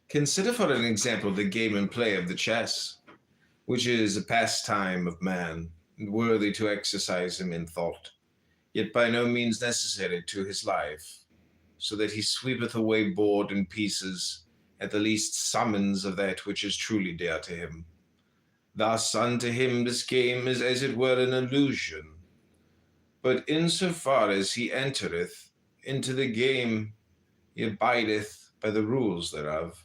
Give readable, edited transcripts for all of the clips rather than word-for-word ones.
Consider for an example the game and play of the chess, which is a pastime of man, and worthy to exercise him in thought, yet by no means necessary to his life, so that he sweepeth away board and pieces at the least summons of that which is truly dear to him. Thus unto him this game is as it were an illusion, but in so far as he entereth into the game, he abideth by the rules thereof,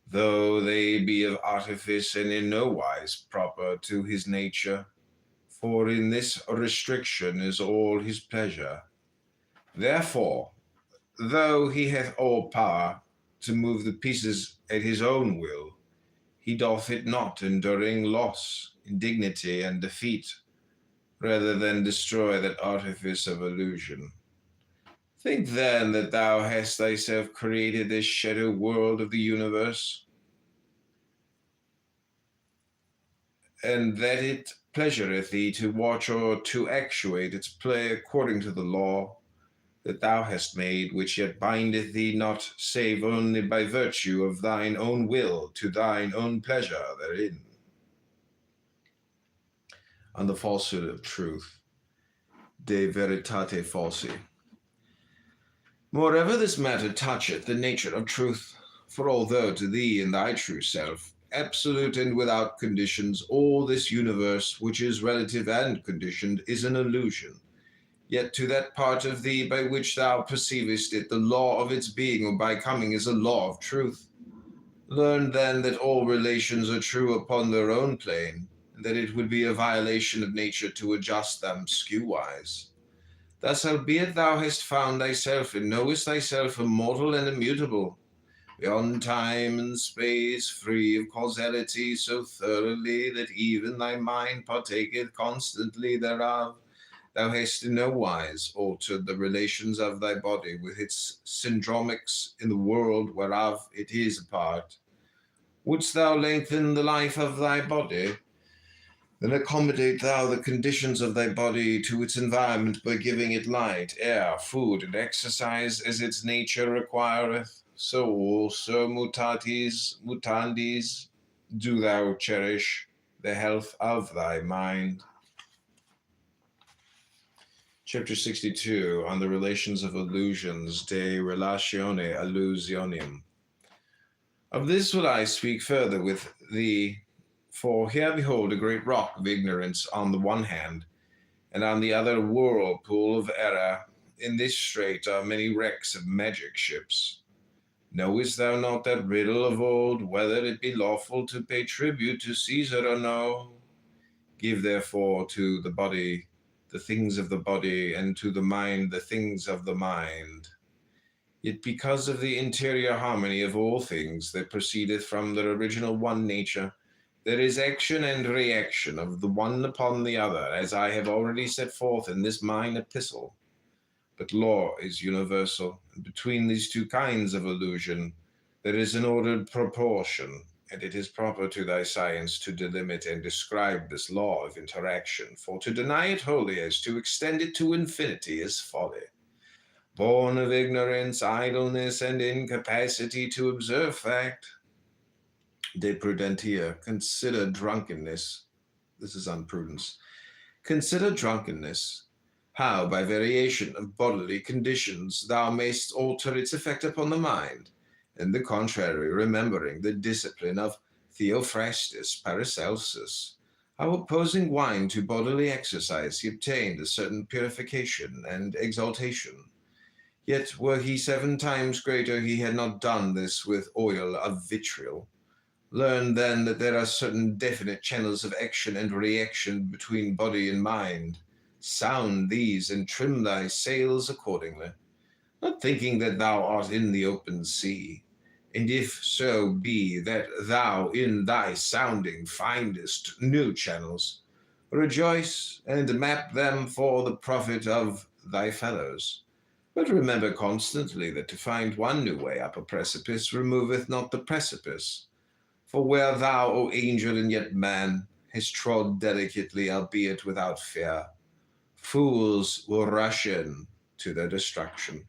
though they be of artifice and in no wise proper to his nature, for in this restriction is all his pleasure. Therefore, though he hath all power to move the pieces at his own will, he doth it not, enduring loss, indignity, and defeat, rather than destroy that artifice of illusion. Think then that thou hast thyself created this shadow world of the universe, and that it pleasureth thee to watch or to actuate its play according to the law that thou hast made, which yet bindeth thee not save only by virtue of thine own will to thine own pleasure therein. On the falsehood of truth, De veritate falsi. Moreover, this matter toucheth the nature of truth, for although to thee in thy true self, absolute and without conditions, all this universe, which is relative and conditioned, is an illusion, yet to that part of thee by which thou perceivest it, the law of its being or by coming is a law of truth. Learn then that all relations are true upon their own plane, and that it would be a violation of nature to adjust them skew-wise. Thus, albeit thou hast found thyself and knowest thyself immortal and immutable, beyond time and space, free of causality so thoroughly that even thy mind partaketh constantly thereof, thou hast in no wise altered the relations of thy body with its syndromics in the world whereof it is a part. Wouldst thou lengthen the life of thy body? Then accommodate thou the conditions of thy body to its environment by giving it light, air, food, and exercise as its nature requireth. So also mutatis mutandis do thou cherish the health of thy mind. Chapter 62, on the relations of illusions, De relatione illusionium. Of this will I speak further with thee, for here behold a great rock of ignorance on the one hand, and on the other a whirlpool of error. In this strait are many wrecks of magic ships. Knowest thou not that riddle of old, whether it be lawful to pay tribute to Caesar or no? Give therefore to the body the things of the body, and to the mind the things of the mind. Yet because of the interior harmony of all things that proceedeth from their original one nature, there is action and reaction of the one upon the other, as I have already set forth in this mine epistle. But law is universal, and between these two kinds of illusion there is an ordered proportion, and it is proper to thy science to delimit and describe this law of interaction, for to deny it wholly as to extend it to infinity is folly. Born of ignorance, idleness, and incapacity to observe fact. De prudentia, consider drunkenness. This is on prudence. Consider drunkenness, how by variation of bodily conditions thou mayst alter its effect upon the mind, and the contrary, remembering the discipline of Theophrastus Paracelsus, how opposing wine to bodily exercise he obtained a certain purification and exaltation. Yet were he 7 times greater, he had not done this with oil of vitriol. Learn then that there are certain definite channels of action and reaction between body and mind. Sound these and trim thy sails accordingly, not thinking that thou art in the open sea. And if so be that thou in thy sounding findest new channels, rejoice and map them for the profit of thy fellows. But remember constantly that to find one new way up a precipice removeth not the precipice. For where thou, O angel and yet man, hast trod delicately, albeit without fear, fools will rush in to their destruction.